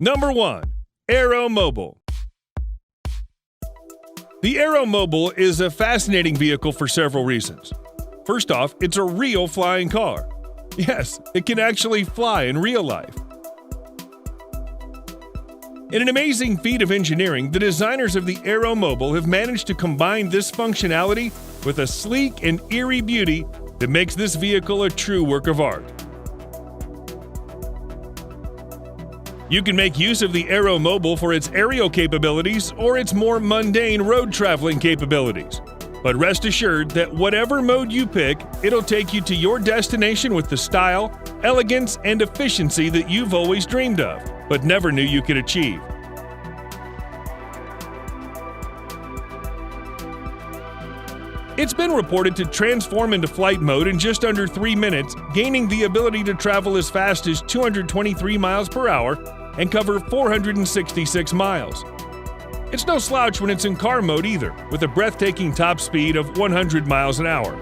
Number 1. Aeromobile. The Aeromobile is a fascinating vehicle for several reasons. First off, it's a real flying car. Yes, it can actually fly in real life. In an amazing feat of engineering, the designers of the Aeromobile have managed to combine this functionality with a sleek and eerie beauty that makes this vehicle a true work of art. You can make use of the Aeromobile for its aerial capabilities or its more mundane road traveling capabilities. But rest assured that whatever mode you pick, it'll take you to your destination with the style, elegance, and efficiency that you've always dreamed of, but never knew you could achieve. It's been reported to transform into flight mode in just under 3 minutes, gaining the ability to travel as fast as 223 miles per hour and cover 466 miles. It's no slouch when it's in car mode either, with a breathtaking top speed of 100 miles an hour.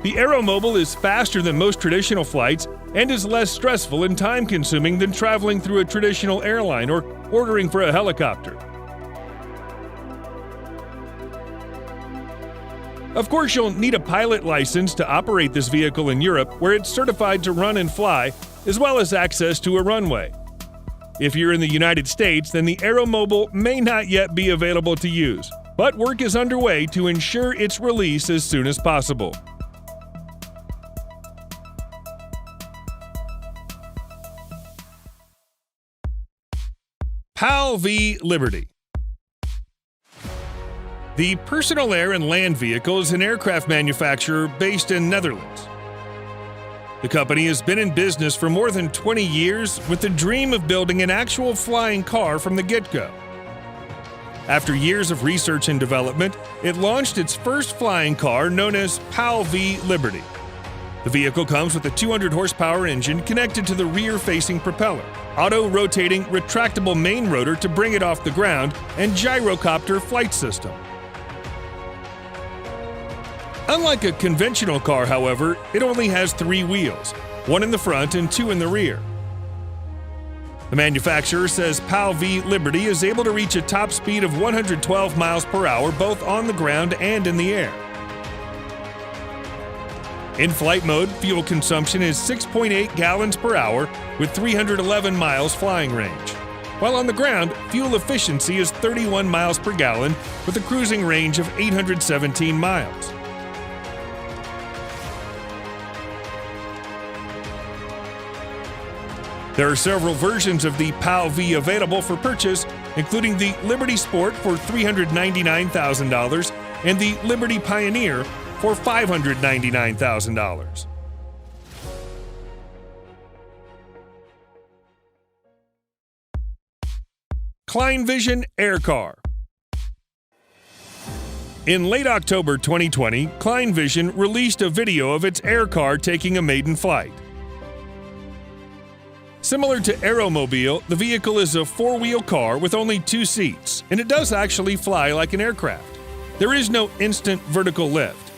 The Aeromobile is faster than most traditional flights and is less stressful and time-consuming than traveling through a traditional airline or ordering for a helicopter. Of course, you'll need a pilot license to operate this vehicle in Europe, where it's certified to run and fly, as well as access to a runway. If you're in the United States, then the Aeromobile may not yet be available to use, but work is underway to ensure its release as soon as possible. PAL v. Liberty. The personal air and land vehicle is an aircraft manufacturer based in Netherlands. The company has been in business for more than 20 years with the dream of building an actual flying car from the get-go. After years of research and development, it launched its first flying car known as PAL v. Liberty. The vehicle comes with a 200-horsepower engine connected to the rear-facing propeller, auto-rotating retractable main rotor to bring it off the ground, and gyrocopter flight system. Unlike a conventional car, however, it only has 3 wheels, 1 in the front and 2 in the rear. The manufacturer says PAL v. Liberty is able to reach a top speed of 112 miles per hour both on the ground and in the air. In flight mode, fuel consumption is 6.8 gallons per hour with 311 miles flying range. While on the ground, fuel efficiency is 31 miles per gallon with a cruising range of 817 miles. There are several versions of the PAL v available for purchase, including the Liberty Sport for $399,000 and the Liberty Pioneer for $599,000. ClineVision Air Car. In late October 2020, ClineVision released a video of its air car taking a maiden flight. Similar to Aeromobile, the vehicle is a 4-wheel car with only 2 seats, and it does actually fly like an aircraft. There is no instant vertical lift.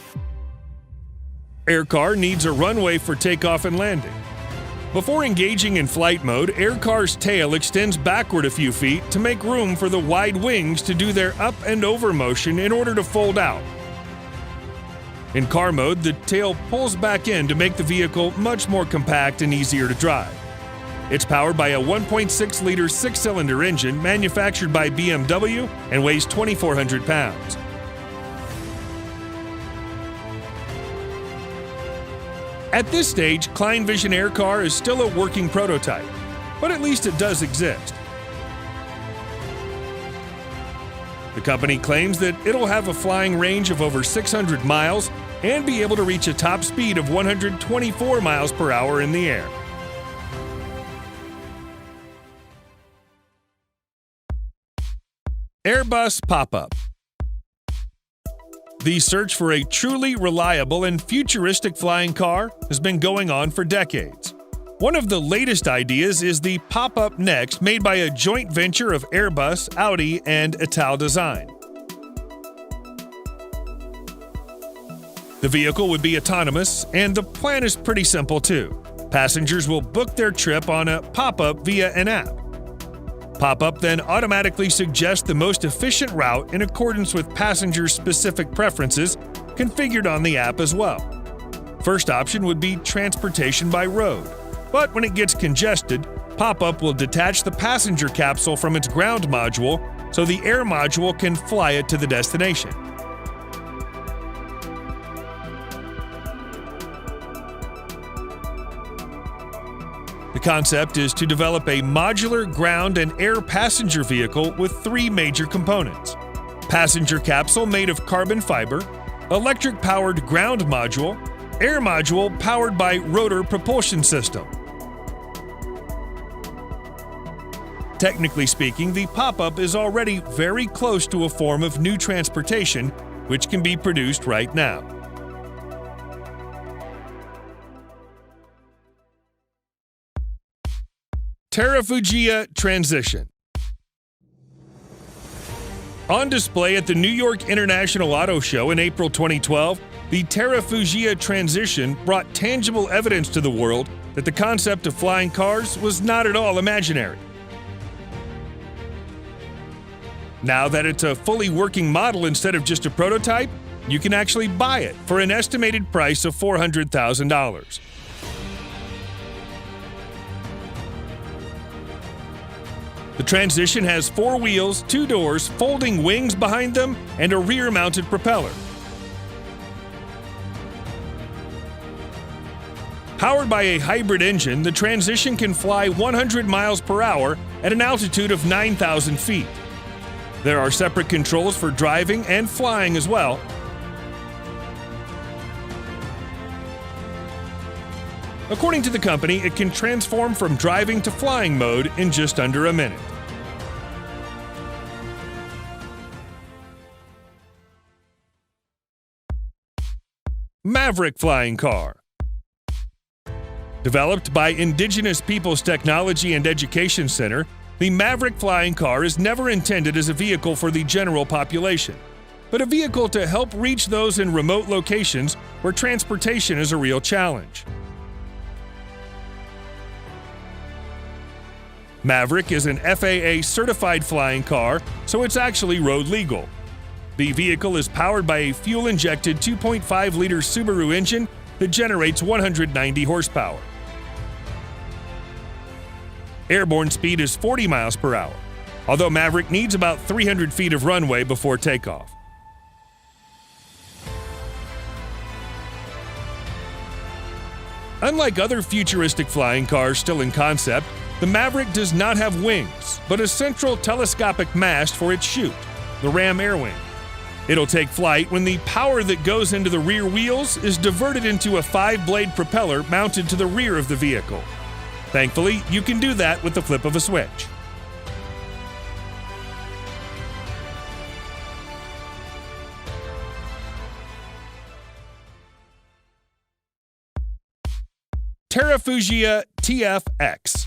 Aircar needs a runway for takeoff and landing. Before engaging in flight mode, Aircar's tail extends backward a few feet to make room for the wide wings to do their up and over motion in order to fold out. In car mode, the tail pulls back in to make the vehicle much more compact and easier to drive. It's powered by a 1.6-liter 6-cylinder engine manufactured by BMW and weighs 2,400 pounds. At this stage, ClineVision Air Car is still a working prototype, but at least it does exist. The company claims that it'll have a flying range of over 600 miles and be able to reach a top speed of 124 miles per hour in the air. Airbus Pop-Up. The search for a truly reliable and futuristic flying car has been going on for decades. One of the latest ideas is the Pop-Up Next, made by a joint venture of Airbus, Audi, and Ital Design. The vehicle would be autonomous, and the plan is pretty simple too. Passengers will book their trip on a pop-up via an app. Pop-up then automatically suggests the most efficient route in accordance with passengers' specific preferences, configured on the app as well. First option would be transportation by road, but when it gets congested, Pop-up will detach the passenger capsule from its ground module so the air module can fly it to the destination. The concept is to develop a modular ground and air passenger vehicle with three major components: passenger capsule made of carbon fiber, electric-powered ground module, air module powered by rotor propulsion system. Technically speaking, the pop-up is already very close to a form of new transportation, which can be produced right now. Tecnologia Transition. On display at the New York International Auto Show in April 2012, the Tecnologia Transition brought tangible evidence to the world that the concept of flying cars was not at all imaginary. Now that it's a fully working model instead of just a prototype, you can actually buy it for an estimated price of $400,000. The Transition has 4 wheels, 2 doors, folding wings behind them, and a rear-mounted propeller. Powered by a hybrid engine, the Transition can fly 100 miles per hour at an altitude of 9,000 feet. There are separate controls for driving and flying as well. According to the company, it can transform from driving to flying mode in just under a minute. Maverick flying car. Developed by Indigenous Peoples Technology and Education Center, the Maverick flying car is never intended as a vehicle for the general population, but a vehicle to help reach those in remote locations where transportation is a real challenge. Maverick is an FAA-certified flying car, so it's actually road legal. The vehicle is powered by a fuel-injected 2.5-liter Subaru engine that generates 190 horsepower. Airborne speed is 40 miles per hour, although Maverick needs about 300 feet of runway before takeoff. Unlike other futuristic flying cars still in concept, the Maverick does not have wings, but a central telescopic mast for its chute, the ram air wing. It'll take flight when the power that goes into the rear wheels is diverted into a 5-blade propeller mounted to the rear of the vehicle. Thankfully, you can do that with the flip of a switch. Tecnologia TFX.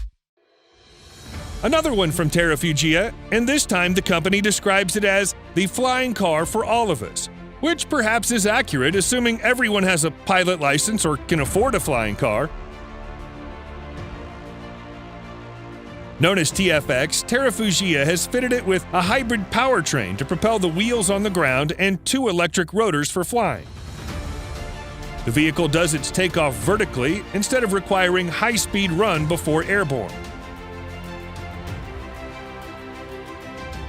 Another one from Tecnologia, and this time the company describes it as the flying car for all of us, which perhaps is accurate assuming everyone has a pilot license or can afford a flying car. Known as TFX, Tecnologia has fitted it with a hybrid powertrain to propel the wheels on the ground and 2 electric rotors for flying. The vehicle does its takeoff vertically instead of requiring high-speed run before airborne.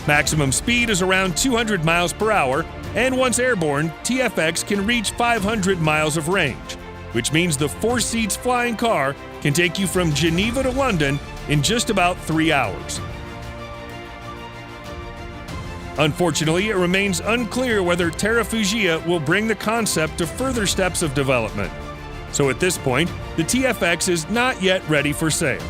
Maximum speed is around 200 miles per hour, and once airborne, TFX can reach 500 miles of range, which means the 4 seats flying car can take you from Geneva to London in just about 3 hours. Unfortunately, it remains unclear whether Tecnologia will bring the concept to further steps of development. So at this point, the TFX is not yet ready for sale.